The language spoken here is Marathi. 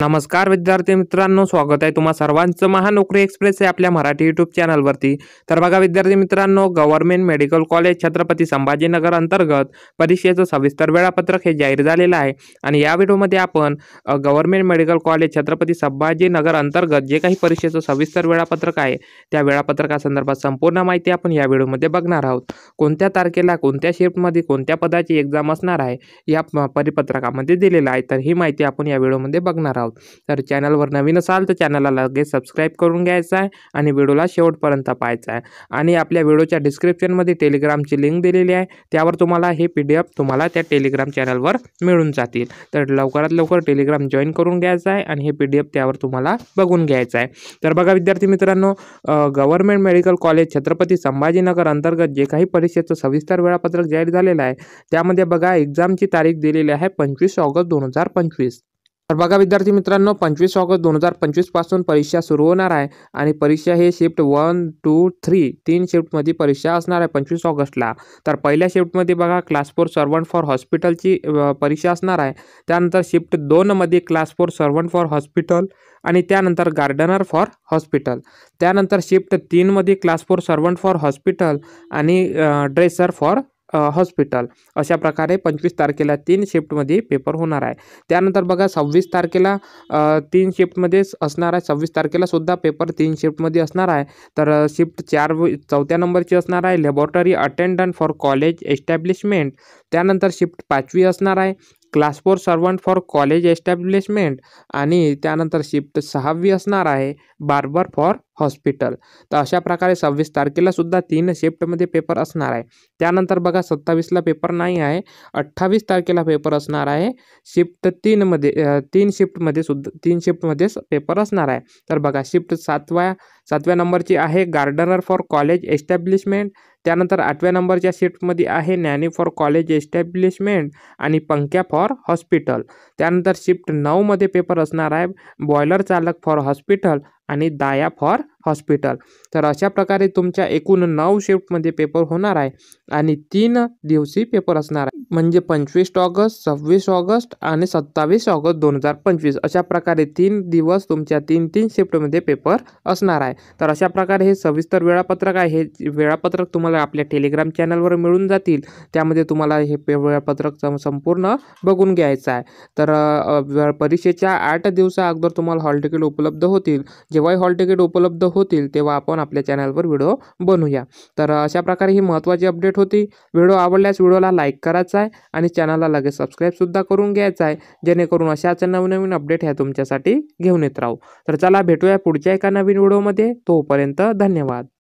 नमस्कार विद्यार्थी मित्रांनो, स्वागत आहे तुम्हा सर्वांचं महानोकरी एक्सप्रेस या आपल्या मराठी यूट्यूब चॅनलवरती। तर बघा विद्यार्थी मित्रांनो, government medical college Chhatrapati Sambhajinagar अंतर्गत परीक्षेचं सविस्तर वेळापत्रक हे जाहीर झालेलं आहे। आणि या व्हिडिओमध्ये आपण government medical college Chhatrapati Sambhajinagar अंतर्गत जे काही परीक्षेचं सविस्तर वेळापत्रक आहे त्या वेळापत्रकासंदर्भात संपूर्ण माहिती आपण या व्हिडिओमध्ये बघणार आहोत। कोणत्या तारखेला कोणत्या शिफ्टमध्ये कोणत्या पदाची एक्झाम असणार आहे या परिपत्रकामध्ये दिलेलं आहे। तर ही माहिती आपण या व्हिडिओमध्ये बघणार आहोत। तर चॅनलवर नवीन असाल तर चॅनलला लगेच सबस्क्राइब करून घ्यायचं आहे आणि व्हिडिओला शेवटपर्यंत पाहायचा आहे। आणि आपल्या व्हिडिओच्या डिस्क्रिप्शनमध्ये टेलिग्रामची लिंक दिलेली आहे, त्यावर तुम्हाला हे PDF तुम्हाला त्या टेलिग्राम चॅनलवर मिळून जातील। तर लवकरात लवकर टेलिग्राम जॉईन करून घ्यायचा आहे आणि हे PDF त्यावर तुम्हाला बघून घ्यायचं आहे। तर बघा विद्यार्थी मित्रांनो, government medical college Chhatrapati Sambhajinagar अंतर्गत जे काही परीक्षेचं सविस्तर वेळापत्रक जाहीर झालेलं आहे त्यामध्ये बघा एक्झामची तारीख दिलेली आहे 25 ऑगस्ट 2025। तर बघा विद्यार्थी मित्रांनो, 25 ऑगस्ट 2025 पासून परीक्षा सुरू होणार आहे आणि परीक्षा हे शिफ्ट 1, 2, 3 तीन शिफ्टमध्ये परीक्षा असणार आहे 25 ऑगस्टला। तर पहिल्या शिफ्टमध्ये बघा क्लास 4 सर्वंट फॉर हॉस्पिटलची परीक्षा असणार आहे। त्यानंतर शिफ्ट 2 मध्ये क्लास 4 सर्वंट फॉर हॉस्पिटल आणि त्यानंतर गार्डनर फॉर हॉस्पिटल। त्यानंतर शिफ्ट 3 मध्ये क्लास 4 सर्वंट फॉर हॉस्पिटल आणि ड्रेसर फॉर हॉस्पिटल। अशा प्रकारे 25 तारखेला 3 शिफ्टमध्ये पेपर होणार आहे। त्यानंतर बघा 26 तारखेला 3 शिफ्टमध्येच असणार आहे। 26 तारखेला सुद्धा पेपर 3 शिफ्टमध्ये असणार आहे। तर शिफ्ट 4 नंबरची असणार आहे laboratory attendant for college establishment. त्यानंतर शिफ्ट 5वी असणार आहे class 4 servant for college establishment आणि त्यानंतर शिफ्ट 6वी असणार आहे बार्बर फॉर हॉस्पिटल। तर अशा प्रकारे 26 तारखेला सुद्धा 3 शिफ्टमध्ये पेपर असणार आहे। त्यानंतर बघा 27ला पेपर नाही आहे, 28 तारखेला पेपर असणार आहे शिफ्ट 3 मध्ये 3 शिफ्टमध्येच पेपर असणार आहे। तर बघा शिफ्ट 7व्या नंबरची आहे गार्डनर फॉर कॉलेज एस्टॅब्लिशमेंट। त्यानंतर 8व्या नंबरच्या शिफ्टमध्ये आहे नॅनी फॉर कॉलेज एस्टॅब्लिशमेंट आणि पंख्या फॉर हॉस्पिटल। त्यानंतर शिफ्ट 9 मध्ये पेपर असणार आहे बॉयलर चालक फॉर हॉस्पिटल आणि दाया फॉर हॉस्पिटल। तर अशा प्रकारे तुमच्या एकूण 9 शिफ्टमध्ये पेपर होणार आहे आणि 3 दिवसीय पेपर असणार आहे, म्हणजे 25 ऑगस्ट 26 ऑगस्ट आणि 27 ऑगस्ट 2025 अशा प्रकारे 3 दिवस तुमच्या 3 शिफ्टमध्ये पेपर असणार आहे। तर अशा प्रकारे हे सविस्तर वेळापत्रक आहे। हे वेळापत्रक तुम्हाला आपल्या टेलिग्राम चॅनलवर मिळून जातील, त्यामध्ये तुम्हाला हे वेळापत्रक संपूर्ण बघून घ्यायचं आहे। तर परीक्षेच्या 8 दिवसा अगोदर तुम्हाला हॉल तिकीट उपलब्ध होतील। जेव्हाही हॉल तिकीट उपलब्ध होतील तेव्हा आपण आपल्या चॅनलवर व्हिडिओ बनवूया। तर अशा प्रकारे ही महत्त्वाची अपडेट होती। व्हिडिओ आवडल्यास व्हिडिओला लाईक करायचा आहे आणि चॅनलला लगेच सबस्क्राईब सुद्धा करून घ्यायचा आहे, जेणेकरून अशाच नवनवीन अपडेट ह्या तुमच्यासाठी घेऊन येत राहू। तर चला भेटूया पुढच्या एका नवीन व्हिडिओमध्ये, तोपर्यंत धन्यवाद।